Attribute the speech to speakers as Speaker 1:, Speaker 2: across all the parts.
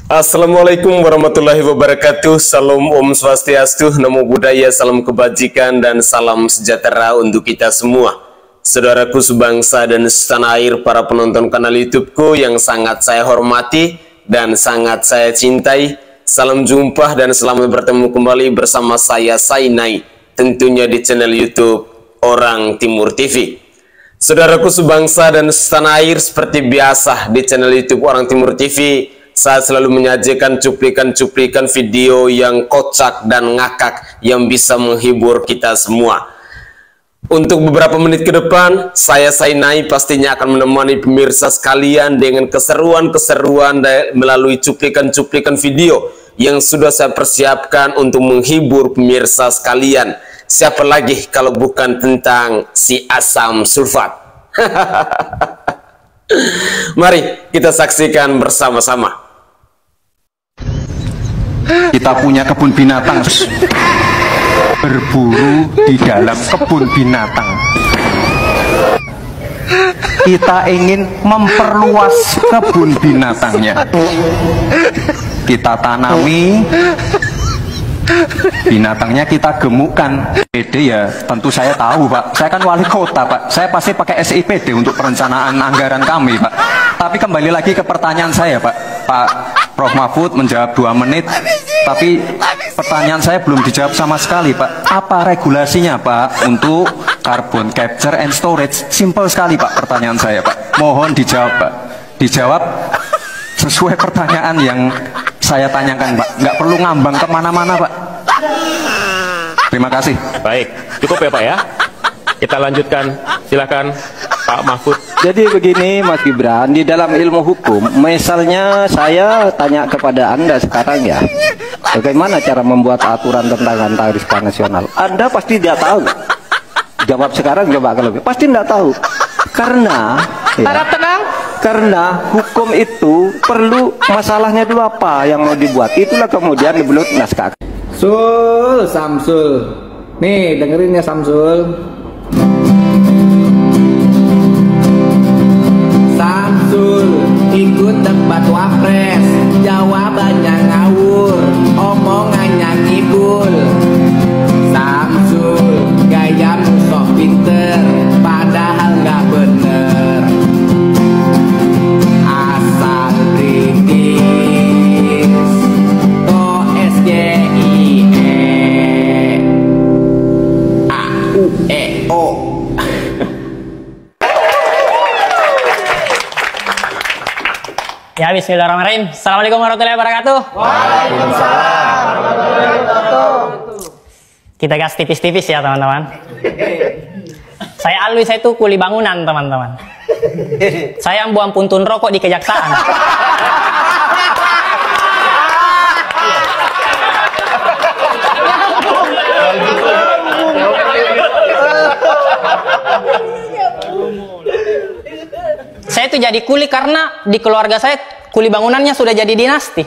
Speaker 1: Assalamualaikum warahmatullahi wabarakatuh. Salam Om Swastiastu, Namo Buddhaya, salam kebajikan dan salam sejahtera untuk kita semua. Saudaraku sebangsa dan setanah air, para penonton kanal YouTubeku yang sangat saya hormati dan sangat saya cintai. Salam jumpa dan selamat bertemu kembali bersama saya Sainai, tentunya di channel YouTube Orang Timur TV. Saudaraku sebangsa dan setanah air, seperti biasa di channel YouTube Orang Timur TV, saya selalu menyajikan cuplikan-cuplikan video yang kocak dan ngakak yang bisa menghibur kita semua. Untuk beberapa menit ke depan, saya Sainai pastinya akan menemani pemirsa sekalian dengan keseruan-keseruan melalui cuplikan-cuplikan video yang sudah saya persiapkan untuk menghibur pemirsa sekalian. Siapa lagi kalau bukan tentang si asam sulfat. Mari kita saksikan bersama-sama.
Speaker 2: Kita punya kebun binatang, berburu di dalam kebun binatang. Kita ingin memperluas kebun binatangnya. Kita tanami, binatangnya kita gemukkan. PD ya tentu saya tahu Pak, saya kan wali kota Pak, saya pasti pakai SIPD untuk perencanaan anggaran kami Pak. Tapi kembali lagi ke pertanyaan saya Pak Prof Mahfud menjawab 2 menit, tapi pertanyaan saya belum dijawab sama sekali Pak. Apa regulasinya Pak untuk carbon capture and storage? Simple sekali Pak pertanyaan saya Pak, mohon dijawab Pak. Dijawab sesuai pertanyaan yang saya tanyakan Pak, nggak perlu ngambang kemana-mana Pak. Terima kasih.
Speaker 3: Baik, cukup ya Pak ya. Kita lanjutkan, silakan Pak Mahfud.
Speaker 4: Jadi begini Mas Gibran, di dalam ilmu hukum, misalnya saya tanya kepada Anda sekarang ya, bagaimana cara membuat aturan tentang antariksa nasional? Anda pasti tidak tahu. Jawab sekarang, coba kalau pasti tidak tahu. Karena harap tenang. Karena hukum itu perlu masalahnya dulu apa yang mau dibuat. Itulah kemudian dibuat naskah. Samsul. Nih dengerin ya Samsul. Samsul ikut debat wapres, jawabannya ngawur, omongannya ngibul. Samsul gaya sok pinter, padahal nggak bener. Asal kritis, to SJIE AUEO.
Speaker 5: Ya, bismillahirrahmanirrahim. Assalamualaikum warahmatullahi wabarakatuh.
Speaker 4: Waalaikumsalam warahmatullahi wabarakatuh.
Speaker 5: Kita gas tipis-tipis ya teman-teman. Saya Alwi, saya itu kuli bangunan teman-teman. Saya yang buang puntun rokok di kejaksaan. Saya itu jadi kuli karena di keluarga saya kuli bangunannya sudah jadi dinasti.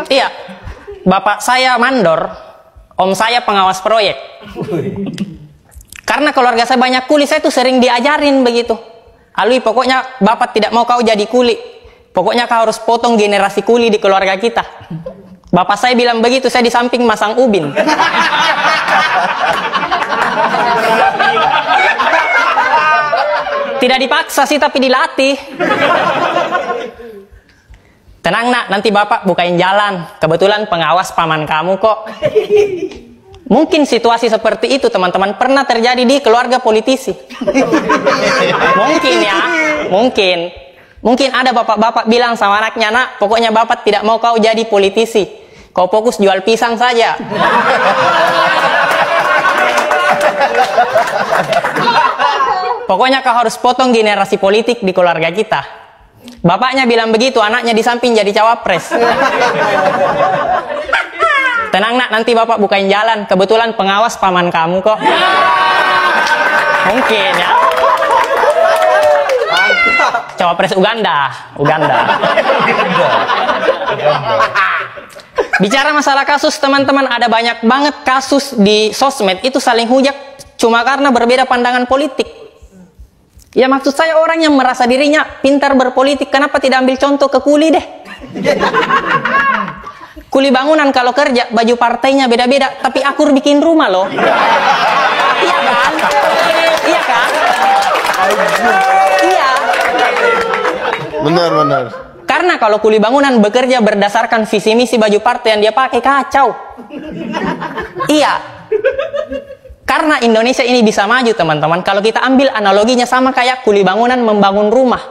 Speaker 5: Iya, bapak saya mandor, om saya pengawas proyek. Karena keluarga saya banyak kuli, saya tuh sering diajarin begitu. Alwi, pokoknya bapak tidak mau kau jadi kuli. Pokoknya kau harus potong generasi kuli di keluarga kita. Bapak saya bilang begitu, saya di samping masang ubin. Tidak dipaksa sih, tapi dilatih. Tenang nak, nanti bapak bukain jalan. Kebetulan pengawas paman kamu kok. Mungkin situasi seperti itu teman-teman pernah terjadi di keluarga politisi. Mungkin ya, mungkin. Mungkin ada bapak-bapak bilang sama anaknya, nak, pokoknya bapak tidak mau kau jadi politisi. Kau fokus jual pisang saja. Pokoknya kau harus potong generasi politik di keluarga kita. Bapaknya bilang begitu, anaknya di samping jadi cawapres. Tenang nak, nanti bapak bukain jalan. Kebetulan pengawas paman kamu kok. Mungkin ya. Cawapres Uganda. Bicara masalah kasus teman-teman, ada banyak banget kasus di sosmed itu saling hujat cuma karena berbeda pandangan politik. Ya maksud saya orang yang merasa dirinya pintar berpolitik, kenapa tidak ambil contoh ke kuli deh? Kuli bangunan kalau kerja, baju partainya beda-beda, tapi akur bikin rumah loh. Iya kan? Iya kan? Iya.
Speaker 6: Benar.
Speaker 5: Karena kalau kuli bangunan bekerja berdasarkan visi misi baju partai yang dia pakai, kacau. Iya. Karena Indonesia ini bisa maju, teman-teman, kalau kita ambil analoginya sama kayak kuli bangunan membangun rumah.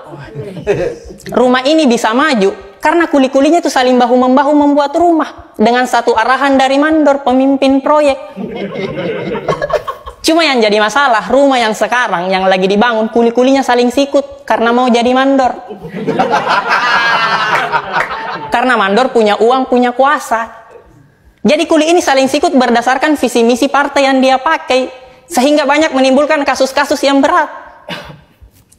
Speaker 5: Rumah ini bisa maju karena kuli-kulinya itu saling bahu-membahu membuat rumah dengan satu arahan dari mandor, pemimpin proyek. Cuma yang jadi masalah, rumah yang sekarang yang lagi dibangun, kuli-kulinya saling sikut karena mau jadi mandor. Karena mandor punya uang, punya kuasa. Jadi kuli ini saling sikut berdasarkan visi misi partai yang dia pakai, sehingga banyak menimbulkan kasus-kasus yang berat.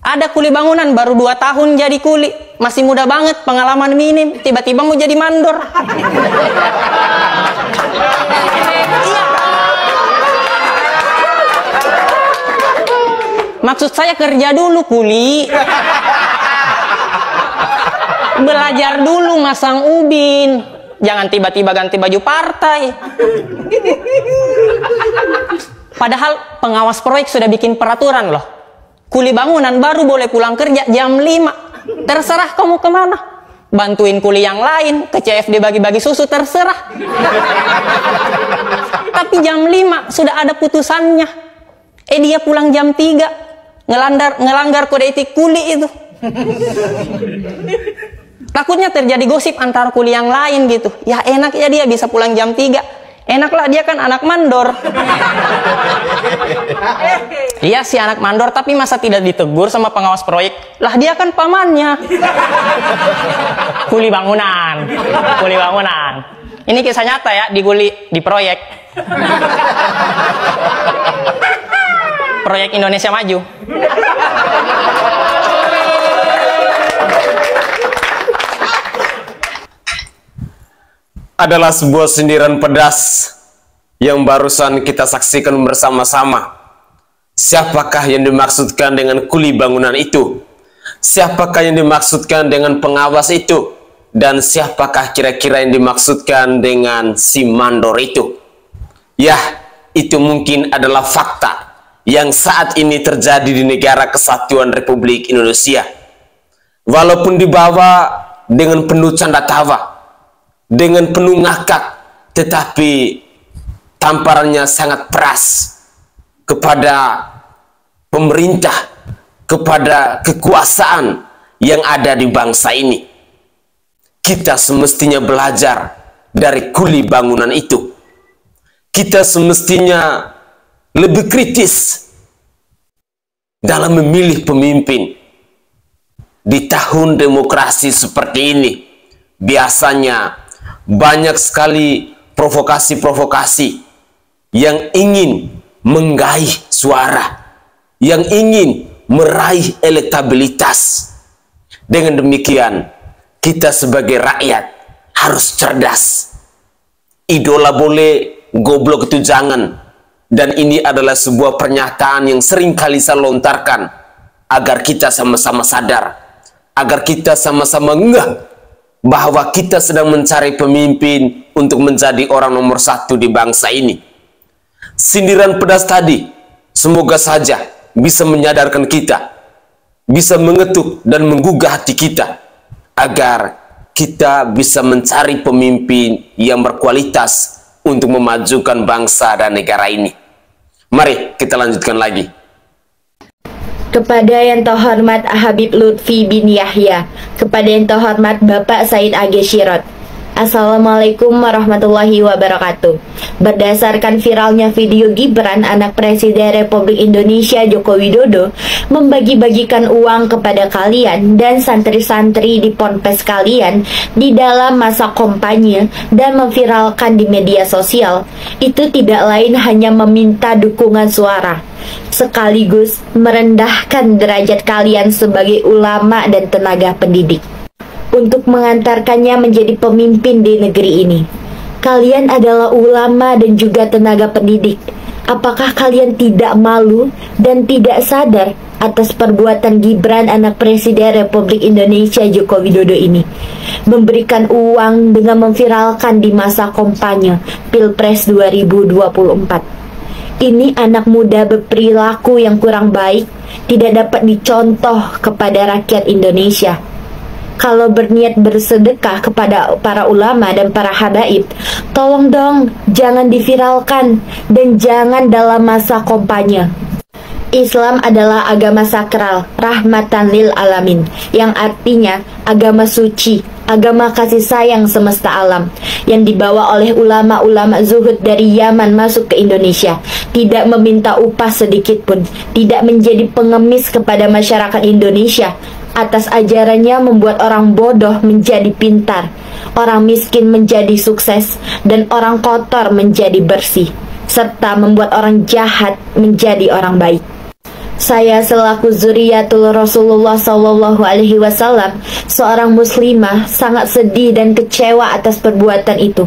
Speaker 5: Ada kuli bangunan baru 2 tahun jadi kuli, masih muda banget, pengalaman minim, tiba-tiba mau jadi mandor. Iya. Maksud saya kerja dulu kuli, belajar dulu masang ubin, jangan tiba-tiba ganti baju partai. Padahal pengawas proyek sudah bikin peraturan loh. Kuli bangunan baru boleh pulang kerja jam 5. Terserah kamu kemana. Bantuin kuli yang lain, ke CFD bagi-bagi susu, terserah. Tapi jam 5 sudah ada putusannya. Dia pulang jam 3. Ngelanggar kode etik kuli itu. Takutnya terjadi gosip antar kuli yang lain gitu. Ya enak ya dia bisa pulang jam 3. Enaklah dia kan anak mandor. Iya si anak mandor, tapi masa tidak ditegur sama pengawas proyek? Lah dia kan pamannya. Kuli bangunan. Kuli bangunan. Ini kisah nyata ya di proyek. Proyek Indonesia Maju.
Speaker 1: Adalah sebuah sindiran pedas yang barusan kita saksikan bersama-sama. Siapakah yang dimaksudkan dengan kuli bangunan itu? Siapakah yang dimaksudkan dengan pengawas itu? Dan siapakah kira-kira yang dimaksudkan dengan si mandor itu? Ya, itu mungkin adalah fakta yang saat ini terjadi di negara Kesatuan Republik Indonesia. Walaupun dibawa dengan penuh canda tawa, dengan penuh ngakak, tetapi tamparannya sangat keras kepada pemerintah, kepada kekuasaan yang ada di bangsa ini. Kita semestinya belajar dari kuli bangunan itu. Kita semestinya lebih kritis dalam memilih pemimpin. Di tahun demokrasi seperti ini, biasanya banyak sekali provokasi-provokasi yang ingin menggait suara, yang ingin meraih elektabilitas. Dengan demikian, kita sebagai rakyat harus cerdas. Idola boleh, goblok itu jangan. Dan ini adalah sebuah pernyataan yang sering kali saya lontarkan agar kita sama-sama sadar, agar kita sama-sama ngeh bahwa kita sedang mencari pemimpin untuk menjadi orang nomor 1 di bangsa ini. Sindiran pedas tadi semoga saja bisa menyadarkan kita, bisa mengetuk dan menggugah hati kita, agar kita bisa mencari pemimpin yang berkualitas untuk memajukan bangsa dan negara ini. Mari kita lanjutkan lagi.
Speaker 7: Kepada yang terhormat Habib Lutfi bin Yahya, kepada yang terhormat Bapak Said Age Shirot. Assalamualaikum warahmatullahi wabarakatuh. Berdasarkan viralnya video Gibran, anak Presiden Republik Indonesia Joko Widodo, membagi-bagikan uang kepada kalian dan santri-santri di ponpes kalian di dalam masa kampanye dan memviralkan di media sosial, itu tidak lain hanya meminta dukungan suara, sekaligus merendahkan derajat kalian sebagai ulama dan tenaga pendidik untuk mengantarkannya menjadi pemimpin di negeri ini. Kalian adalah ulama dan juga tenaga pendidik. Apakah kalian tidak malu dan tidak sadar atas perbuatan Gibran anak Presiden Republik Indonesia Joko Widodo ini. Memberikan uang dengan memviralkan di masa kampanye Pilpres 2024. Ini anak muda berperilaku yang kurang baik, tidak dapat dicontoh kepada rakyat Indonesia. Kalau berniat bersedekah kepada para ulama dan para habaib, tolong dong jangan diviralkan dan jangan dalam masa kampanye. Islam adalah agama sakral, rahmatan lil alamin, yang artinya agama suci, agama kasih sayang semesta alam, yang dibawa oleh ulama-ulama zuhud dari Yaman masuk ke Indonesia, tidak meminta upah sedikit pun, tidak menjadi pengemis kepada masyarakat Indonesia. Atas ajarannya membuat orang bodoh menjadi pintar, orang miskin menjadi sukses, dan orang kotor menjadi bersih, serta membuat orang jahat menjadi orang baik. Saya selaku zuriyatul Rasulullah SAW, seorang muslimah, sangat sedih dan kecewa atas perbuatan itu.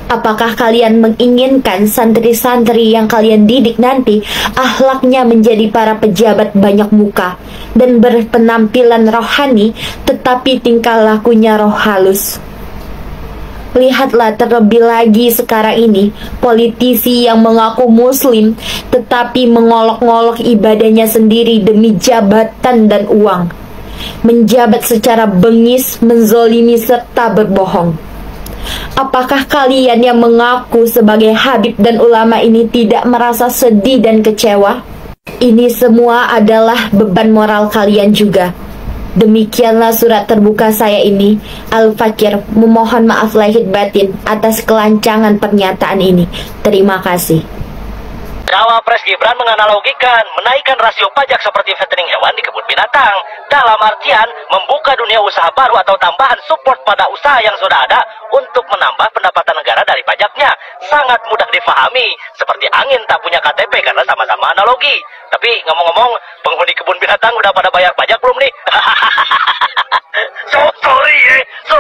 Speaker 7: Apakah kalian menginginkan santri-santri yang kalian didik nanti akhlaknya menjadi para pejabat banyak muka dan berpenampilan rohani, tetapi tingkah lakunya roh halus? Lihatlah terlebih lagi sekarang ini, politisi yang mengaku muslim tetapi mengolok-ngolok ibadahnya sendiri demi jabatan dan uang, menjabat secara bengis, menzolimi serta berbohong. Apakah kalian yang mengaku sebagai habib dan ulama ini tidak merasa sedih dan kecewa? Ini semua adalah beban moral kalian juga. Demikianlah surat terbuka saya ini, Al-Fakir, memohon maaf lahir batin atas kelancangan pernyataan ini. Terima kasih.
Speaker 6: Cawapres Gibran menganalogikan menaikkan rasio pajak seperti fattening hewan di kebun binatang, dalam artian membuka dunia usaha baru atau tambahan support pada usaha yang sudah ada untuk menambah pendapatan negara dari pajaknya. Sangat mudah difahami, seperti angin tak punya KTP karena sama-sama analogi. Tapi ngomong-ngomong, penghuni kebun binatang udah pada bayar pajak belum nih? So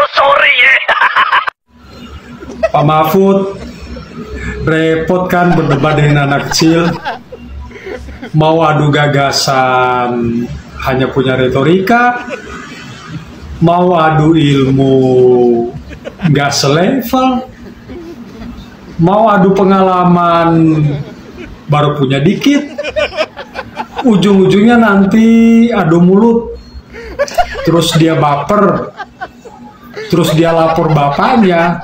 Speaker 6: sorry ya.
Speaker 8: Pak Mahfud, repot kan berdebat dengan anak kecil, mau adu gagasan hanya punya retorika, mau adu ilmu nggak selevel, mau adu pengalaman baru punya dikit, ujung-ujungnya nanti adu mulut, terus dia baper, terus dia lapor bapaknya,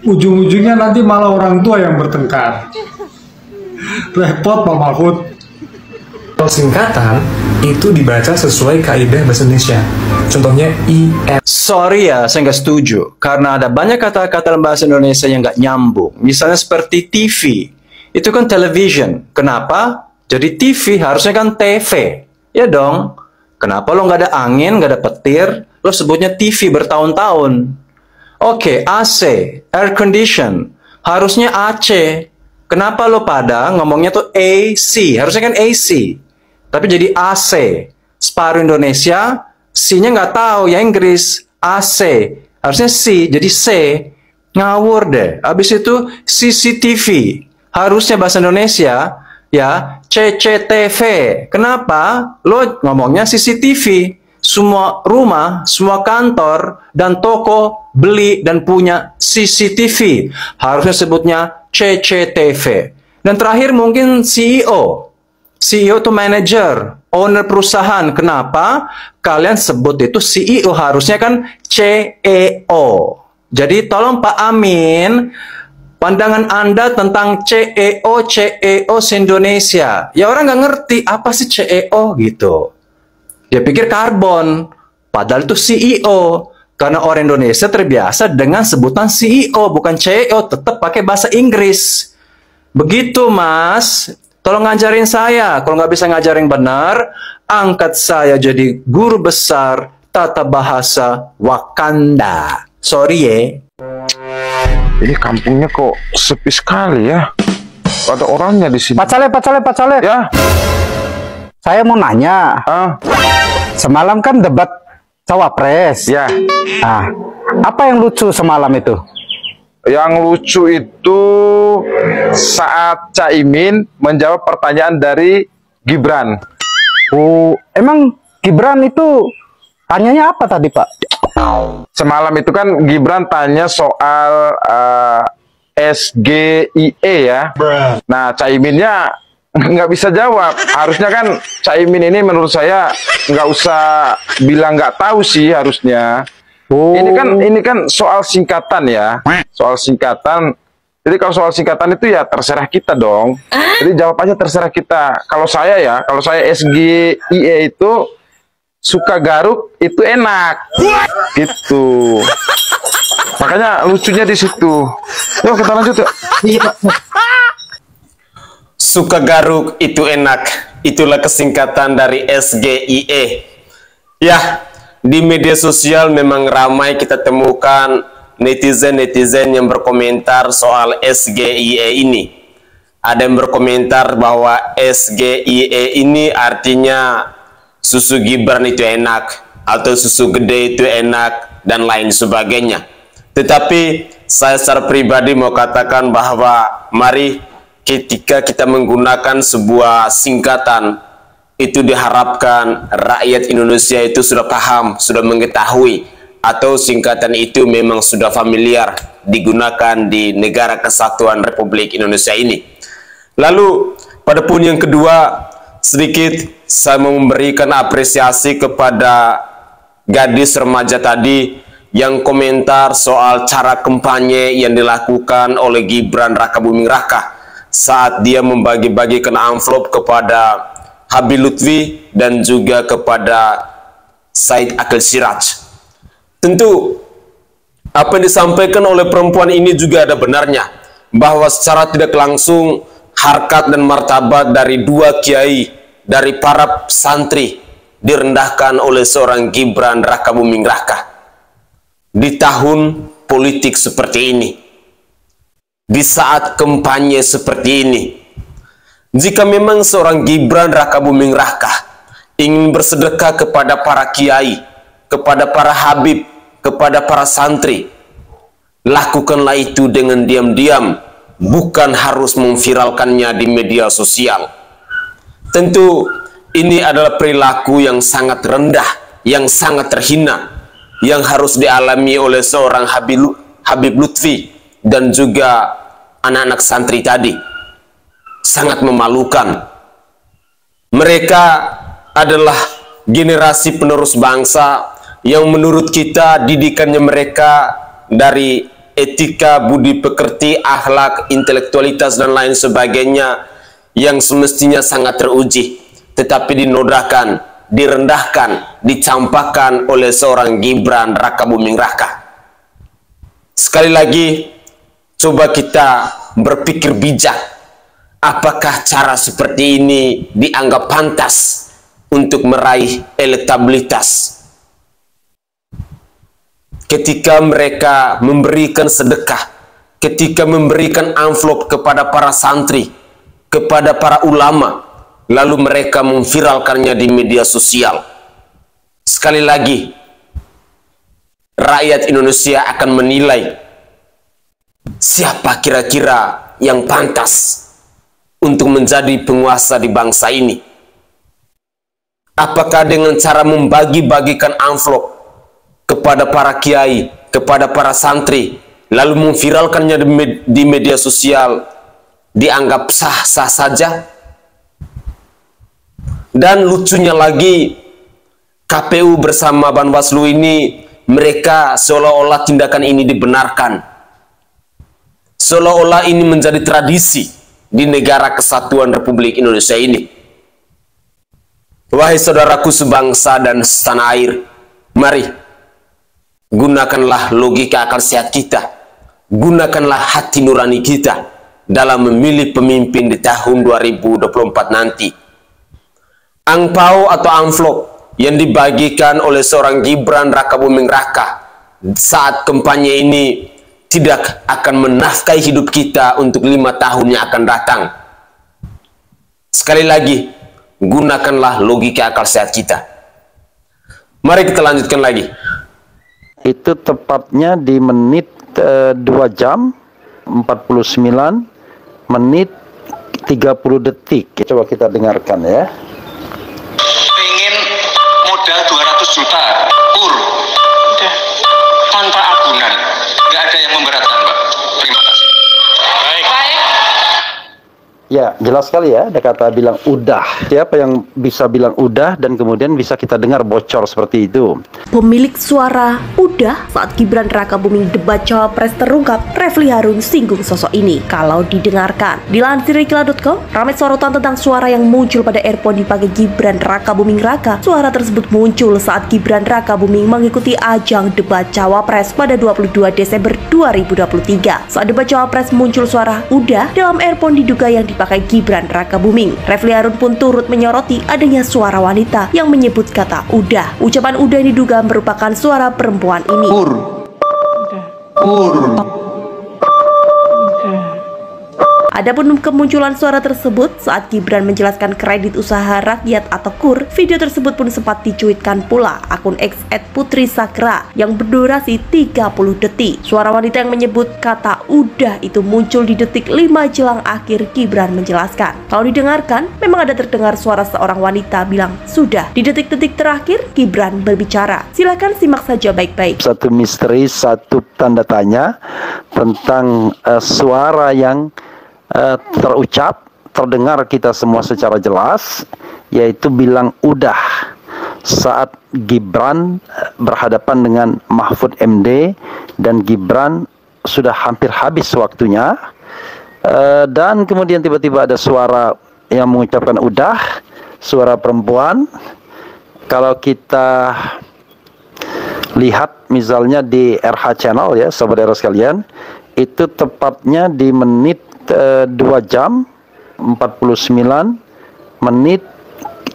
Speaker 8: ujung-ujungnya nanti malah orang tua yang bertengkar. Repot Pak Mahfud.
Speaker 9: Kalau singkatan itu dibaca sesuai kaidah bahasa Indonesia. Contohnya IN.
Speaker 2: Sorry ya, saya nggak setuju. Karena ada banyak kata-kata dalam bahasa Indonesia yang nggak nyambung. Misalnya seperti TV. Itu kan television. Kenapa? Jadi TV harusnya kan TV. Ya dong. Kenapa lo nggak ada angin, nggak ada petir, lo sebutnya TV bertahun-tahun? Oke, AC, air condition, harusnya AC. Kenapa lo pada ngomongnya tuh AC? Harusnya kan AC. Tapi jadi AC. Separuh Indonesia, C-nya nggak tahu ya Inggris. AC. Harusnya C, jadi C. Ngawur deh. Habis itu CCTV. Harusnya bahasa Indonesia, ya CCTV. Kenapa? Lo ngomongnya CCTV. Semua rumah, semua kantor, dan toko beli dan punya CCTV. Harusnya sebutnya CCTV. Dan terakhir mungkin CEO. CEO itu manager, owner perusahaan. Kenapa? Kalian sebut itu CEO, harusnya kan CEO. Jadi tolong Pak Amin, pandangan Anda tentang CEO se-Indonesia. Ya orang nggak ngerti apa sih CEO gitu. Dia pikir karbon, padahal itu CEO. Karena orang Indonesia terbiasa dengan sebutan CEO, bukan CEO, tetap pakai bahasa Inggris. Begitu Mas, tolong ngajarin saya. Kalau nggak bisa ngajarin benar, angkat saya jadi guru besar tata bahasa Wakanda. Sorry ya.
Speaker 10: Ini kampungnya kok sepi sekali ya. Ada orangnya di sini.
Speaker 11: Pak Saleh.
Speaker 10: Ya.
Speaker 11: Saya mau nanya. Semalam kan debat Cawapres.
Speaker 10: Ya.
Speaker 11: Nah, apa yang lucu semalam itu?
Speaker 10: Yang lucu itu saat Caimin menjawab pertanyaan dari Gibran.
Speaker 11: Oh, emang Gibran itu tanyanya apa tadi, Pak?
Speaker 10: Semalam itu kan Gibran tanya soal SGIE ya. Nah, Caiminnya nggak bisa jawab. Harusnya kan Caimin ini menurut saya nggak usah bilang nggak tahu sih harusnya.
Speaker 11: Oh.
Speaker 10: Ini kan soal singkatan ya. Soal singkatan. Jadi kalau soal singkatan itu ya terserah kita dong. Jadi jawabannya terserah kita. Kalau saya SGIE itu suka garuk itu enak. Gitu. Makanya lucunya di situ. Yuk kita lanjut yuk.
Speaker 1: Suka garuk itu enak. Itulah kesingkatan dari SGIE. Ya, di media sosial memang ramai kita temukan netizen-netizen yang berkomentar soal SGIE ini. Ada yang berkomentar bahwa SGIE ini artinya susu Gibran itu enak, atau susu gede itu enak, dan lain sebagainya. Tetapi saya secara pribadi mau katakan bahwa mari ketika kita menggunakan sebuah singkatan, itu diharapkan rakyat Indonesia itu sudah paham, sudah mengetahui, atau singkatan itu memang sudah familiar digunakan di negara kesatuan Republik Indonesia ini. Lalu pada poin yang kedua, sedikit saya memberikan apresiasi kepada gadis remaja tadi yang komentar soal cara kampanye yang dilakukan oleh Gibran Rakabuming Raka saat dia membagi-bagikan amplop kepada Habib Lutfi dan juga kepada Said Akil Siraj. Tentu apa yang disampaikan oleh perempuan ini juga ada benarnya, bahwa secara tidak langsung harkat dan martabat dari dua kiai, dari para santri direndahkan oleh seorang Gibran Rakabuming Raka di tahun politik seperti ini, di saat kampanye seperti ini. Jika memang seorang Gibran Rakabuming Raka ingin bersedekah kepada para kiai, kepada para habib, kepada para santri, lakukanlah itu dengan diam-diam, bukan harus memviralkannya di media sosial. Tentu ini adalah perilaku yang sangat rendah, yang sangat terhina, yang harus dialami oleh seorang Habib Lutfi dan juga anak-anak santri tadi. Sangat memalukan. Mereka adalah generasi penerus bangsa yang menurut kita didikannya mereka dari etika, budi pekerti, akhlak, intelektualitas dan lain sebagainya yang semestinya sangat teruji, tetapi dinodahkan, direndahkan, dicampakkan oleh seorang Gibran Rakabuming Raka. Sekali lagi, coba kita berpikir bijak. Apakah cara seperti ini dianggap pantas untuk meraih elektabilitas? Ketika mereka memberikan sedekah, ketika memberikan amplop kepada para santri, kepada para ulama, lalu mereka memviralkannya di media sosial. Sekali lagi, rakyat Indonesia akan menilai siapa kira-kira yang pantas untuk menjadi penguasa di bangsa ini. Apakah dengan cara membagi-bagikan amplop kepada para kiai, kepada para santri, lalu memviralkannya di media sosial, dianggap sah-sah saja? Dan lucunya lagi, KPU bersama Bawaslu ini, mereka seolah-olah tindakan ini dibenarkan, seolah-olah ini menjadi tradisi di negara kesatuan Republik Indonesia ini. Wahai saudaraku sebangsa dan setanah air, mari gunakanlah logika akal sehat kita, gunakanlah hati nurani kita dalam memilih pemimpin di tahun 2024 nanti. Angpau atau amplop yang dibagikan oleh seorang Gibran Rakabuming Raka saat kampanye ini tidak akan menafkahi hidup kita untuk 5 tahun yang akan datang. Sekali lagi, gunakanlah logika akal sehat kita. Mari kita lanjutkan lagi.
Speaker 12: Itu tepatnya di menit 2 jam 49 menit 30 detik. Coba kita dengarkan ya.
Speaker 2: juta pur udah tanpa agunan, nggak ada yang memberatkan, Mbak. Terima kasih. Baik.
Speaker 12: Ya, jelas sekali ya, ada kata bilang udah. Siapa yang bisa bilang udah dan kemudian bisa kita dengar bocor seperti itu?
Speaker 13: Pemilik suara udah saat Gibran Rakabuming debat Cawapres terungkap, Refli Harun singgung sosok ini kalau didengarkan. Dilansir Iklan.com, ramai sorotan tentang suara yang muncul pada earphone dipakai Gibran Rakabuming Raka. Suara tersebut muncul saat Gibran Rakabuming mengikuti ajang debat Cawapres pada 22 Desember 2023. Saat debat Cawapres muncul suara udah dalam earphone diduga yang dipakai Gibran Rakabuming. Refli Harun pun turut menyoroti adanya suara wanita yang menyebut kata udah. Ucapan udah diduga merupakan suara perempuan ini. Adapun kemunculan suara tersebut saat Gibran menjelaskan kredit usaha rakyat atau KUR, video tersebut pun sempat dicuitkan pula akun X @putrisakra yang berdurasi 30 detik. Suara wanita yang menyebut kata udah itu muncul di detik 5 jelang akhir Gibran menjelaskan. Kalau didengarkan, memang ada terdengar suara seorang wanita bilang sudah. Di detik-detik terakhir, Gibran berbicara. Silakan simak saja baik-baik.
Speaker 12: Satu misteri, satu tanda tanya tentang suara yang terucap, terdengar kita semua secara jelas, yaitu bilang udah saat Gibran berhadapan dengan Mahfud MD dan Gibran sudah hampir habis waktunya, dan kemudian tiba-tiba ada suara yang mengucapkan udah, suara perempuan. Kalau kita lihat misalnya di RH Channel ya saudara sekalian, itu tepatnya di menit 2 jam 49 menit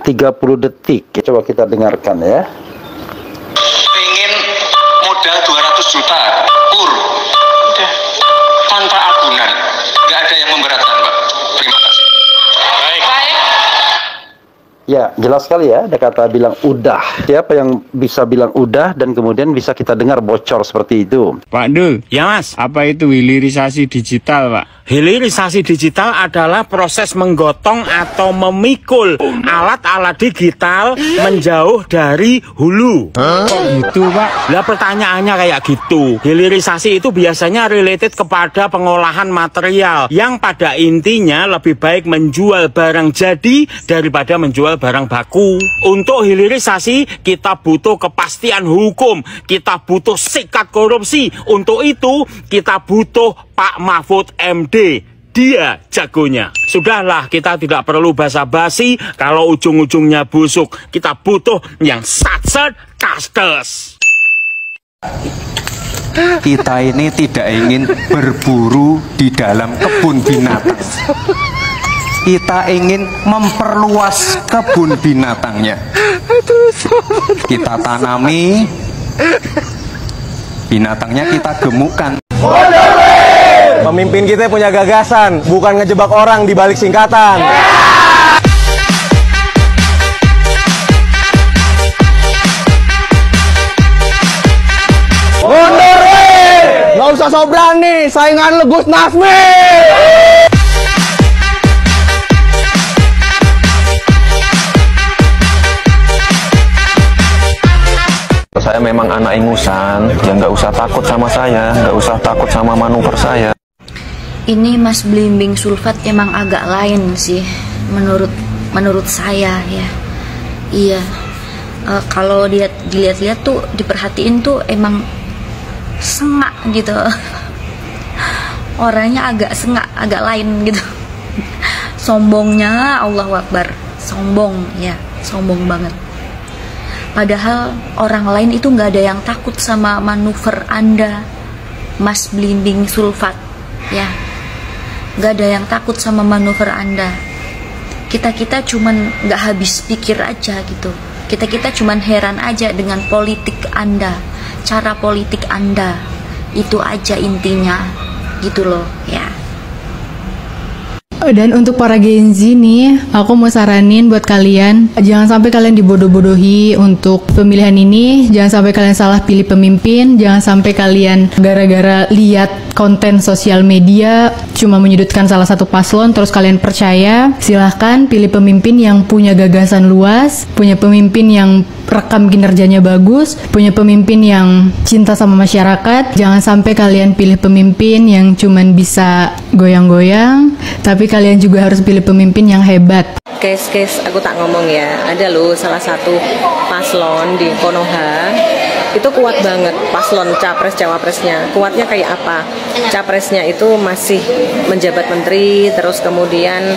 Speaker 12: 30 detik. Coba kita dengarkan ya.
Speaker 2: Pengen modal 200 juta pur udah tanpa agunan, nggak ada yang memberatkan, Mbak. Terima kasih. Baik.
Speaker 12: Ya, jelas sekali ya, ada kata bilang udah. Siapa yang bisa bilang udah dan kemudian bisa kita dengar bocor seperti itu?
Speaker 14: Pak Dul. Ya Mas. Apa itu hilirisasi digital, Pak? Hilirisasi digital adalah proses menggotong atau memikul alat-alat digital menjauh dari hulu. Kok gitu, Pak? Lah pertanyaannya kayak gitu. Hilirisasi itu biasanya related kepada pengolahan material yang pada intinya lebih baik menjual barang jadi daripada menjual barang baku. Untuk hilirisasi kita butuh kepastian hukum, kita butuh sikat korupsi. Untuk itu kita butuh Pak Mahfud MD, dia jagonya. Sudahlah, kita tidak perlu basa-basi kalau ujung-ujungnya busuk. Kita butuh yang satset kastes.
Speaker 2: Kita ini tidak ingin berburu di dalam kebun binatang. Kita ingin memperluas kebun binatangnya. Kita tanami, binatangnya kita gemukkan.
Speaker 15: Pemimpin kita punya gagasan, bukan ngejebak orang di balik singkatan. Mundur, nggak usah so berani, saingan lu Gus Nasmi.
Speaker 16: Saya memang anak ingusan, ya nggak usah takut sama saya, nggak usah takut sama manuver saya.
Speaker 17: Ini Mas Blimbing sulfat emang agak lain sih, menurut saya ya. Iya, kalau dilihat-lihat tuh, diperhatiin tuh emang sengak gitu. Orangnya agak sengak, agak lain gitu. Sombongnya Allahu Akbar, sombong ya, sombong banget. Padahal orang lain itu nggak ada yang takut sama manuver Anda, Mas Blimbing sulfat, ya. Nggak ada yang takut sama manuver Anda. Kita cuman nggak habis pikir aja gitu. Kita cuman heran aja dengan politik Anda, cara politik Anda. Itu aja intinya, gitu loh, ya.
Speaker 18: Dan untuk para Gen Z nih, aku mau saranin buat kalian, jangan sampai kalian dibodoh-bodohi untuk pemilihan ini, jangan sampai kalian salah pilih pemimpin, jangan sampai kalian gara-gara lihat konten sosial media cuma menyudutkan salah satu paslon terus kalian percaya. Silahkan pilih pemimpin yang punya gagasan luas, punya pemimpin yang rekam kinerjanya bagus, punya pemimpin yang cinta sama masyarakat. Jangan sampai kalian pilih pemimpin yang cuman bisa goyang-goyang, tapi kalian juga harus pilih pemimpin yang hebat.
Speaker 19: Guys, aku tak ngomong ya, ada loh salah satu paslon di Konoha itu kuat banget, paslon capres cawapresnya. Kuatnya kayak apa? Capresnya itu masih menjabat menteri, terus kemudian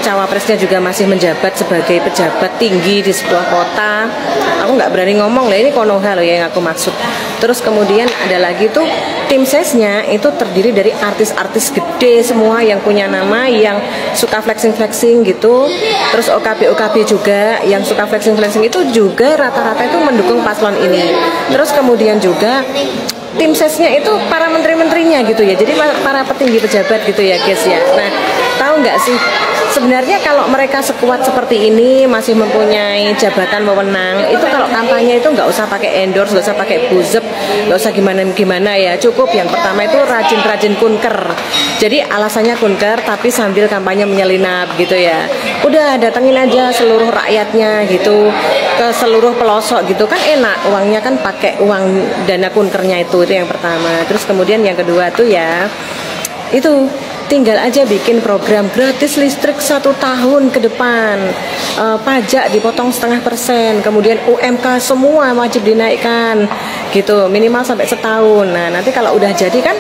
Speaker 19: cawapresnya juga masih menjabat sebagai pejabat tinggi di sebuah kota. Aku nggak berani ngomong lah, ini Konoha loh ya yang aku maksud. Terus kemudian ada lagi tuh tim sesnya itu terdiri dari artis-artis gede semua yang punya nama, yang suka flexing-flexing gitu. Terus OKB juga yang suka flexing-flexing itu juga rata-rata itu mendukung paslon ini. Terus kemudian juga tim sesnya itu para menteri-menterinya gitu ya, jadi para petinggi pejabat gitu ya guys ya. Nah, tahu nggak sih sebenarnya kalau mereka sekuat seperti ini masih mempunyai jabatan wewenang, itu kalau kampanye itu nggak usah pakai endorse, nggak usah pakai buzep, nggak usah gimana-gimana ya. Cukup yang pertama itu rajin-rajin kunker. Jadi alasannya kunker tapi sambil kampanye menyelinap gitu ya. Udah datengin aja seluruh rakyatnya gitu, ke seluruh pelosok gitu kan enak, uangnya kan pakai uang dana kunkernya itu yang pertama. Terus kemudian yang kedua tuh ya itu tinggal aja bikin program gratis listrik 1 tahun ke depan, pajak dipotong 0,5%, kemudian UMK semua wajib dinaikkan gitu, minimal sampai setahun. Nah nanti kalau udah jadi kan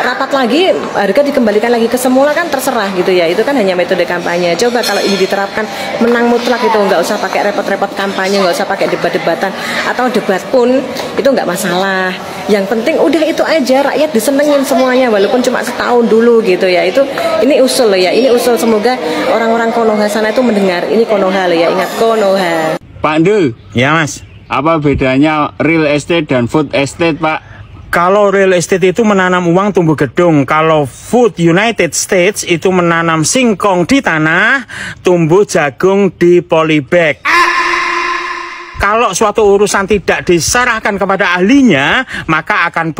Speaker 19: rapat lagi, harga dikembalikan lagi ke semula kan terserah gitu ya. Itu kan hanya metode kampanye. Coba kalau ini diterapkan menang mutlak itu, nggak usah pakai repot-repot kampanye, nggak usah pakai debat-debatan, atau debat pun itu nggak masalah. Yang penting udah itu aja, rakyat disenengin semuanya walaupun cuma setahun dulu gitu ya. Ini usul loh ya, ini usul, semoga orang-orang Konoha sana itu mendengar. Ini Konoha loh ya, ingat Konoha.
Speaker 14: Pak Ndul, ya Mas, apa bedanya real estate dan food estate Pak? Kalau real estate itu menanam uang tumbuh gedung, kalau food United States itu menanam singkong di tanah, tumbuh jagung di polybag. Kalau suatu urusan tidak diserahkan kepada ahlinya, maka akan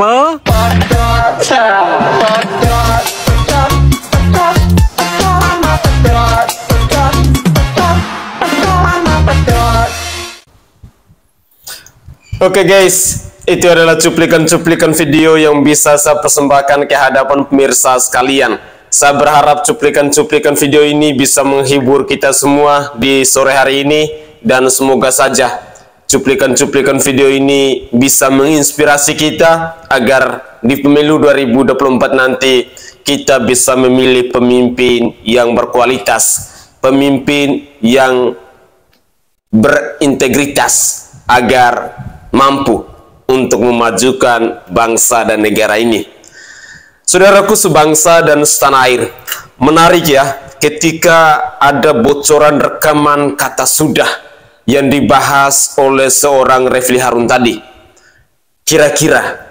Speaker 1: Oke guys, itu adalah cuplikan-cuplikan video yang bisa saya persembahkan ke hadapan pemirsa sekalian. Saya berharap cuplikan-cuplikan video ini bisa menghibur kita semua di sore hari ini, dan semoga saja cuplikan-cuplikan video ini bisa menginspirasi kita agar di pemilu 2024 nanti kita bisa memilih pemimpin yang berkualitas, pemimpin yang berintegritas, agar mampu untuk memajukan bangsa dan negara ini. Saudaraku sebangsa dan setanah air, menarik ya ketika ada bocoran rekaman kata sudah yang dibahas oleh seorang Refli Harun tadi. Kira-kira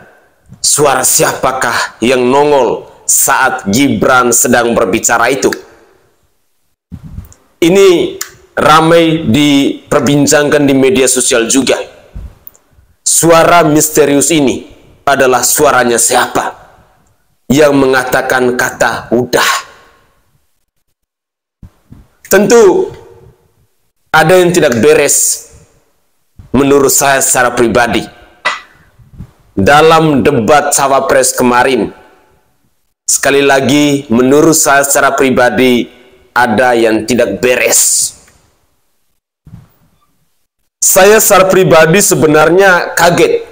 Speaker 1: suara siapakah yang nongol saat Gibran sedang berbicara itu? Ini ramai diperbincangkan di media sosial juga. Suara misterius ini adalah suaranya siapa yang mengatakan kata udah? Tentu ada yang tidak beres menurut saya secara pribadi. Dalam debat cawapres kemarin, sekali lagi menurut saya secara pribadi ada yang tidak beres. Saya secara pribadi sebenarnya kaget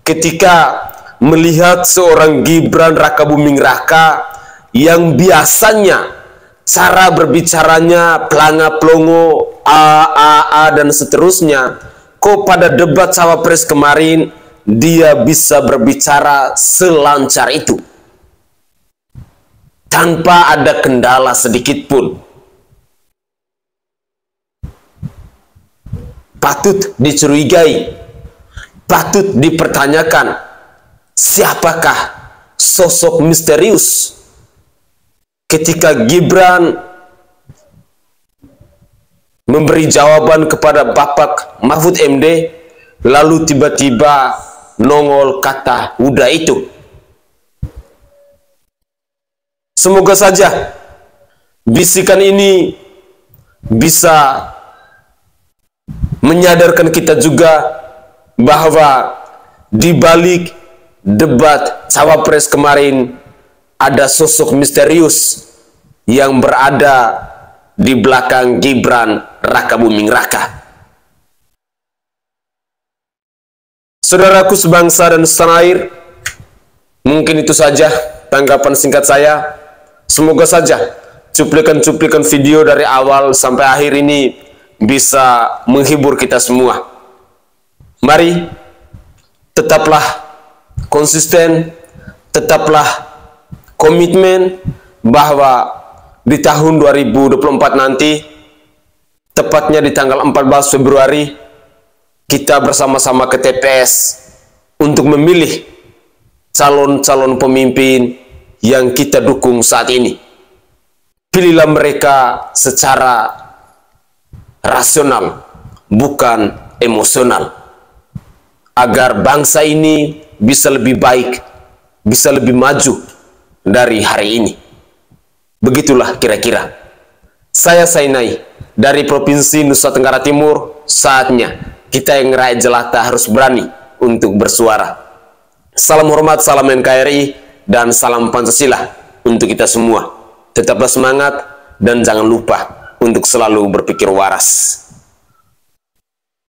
Speaker 1: ketika melihat seorang Gibran Rakabuming Raka yang biasanya cara berbicaranya pelanga-pelongo, dan seterusnya, kok pada debat cawapres kemarin dia bisa berbicara selancar itu tanpa ada kendala sedikit pun. Patut dicurigai, patut dipertanyakan, siapakah sosok misterius ketika Gibran memberi jawaban kepada Bapak Mahfud MD, lalu tiba-tiba nongol kata udah itu. Semoga saja bisikan ini bisa menyadarkan kita juga bahwa di balik debat cawapres kemarin ada sosok misterius yang berada di belakang Gibran Raka Buming Raka. Saudaraku sebangsa dan setanah air, mungkin itu saja tanggapan singkat saya. Semoga saja cuplikan-cuplikan video dari awal sampai akhir ini bisa menghibur kita semua. Mari tetaplah konsisten, tetaplah komitmen bahwa di tahun 2024 nanti, tepatnya di tanggal 14 Februari, kita bersama-sama ke TPS untuk memilih calon-calon pemimpin yang kita dukung saat ini. Pilihlah mereka secara rasional, bukan emosional, agar bangsa ini bisa lebih baik, bisa lebih maju dari hari ini. Begitulah kira-kira. Saya Sainai dari Provinsi Nusa Tenggara Timur. Saatnya kita yang rakyat jelata harus berani untuk bersuara. Salam hormat, salam NKRI, dan salam Pancasila untuk kita semua. Tetaplah semangat dan jangan lupa untuk selalu berpikir waras.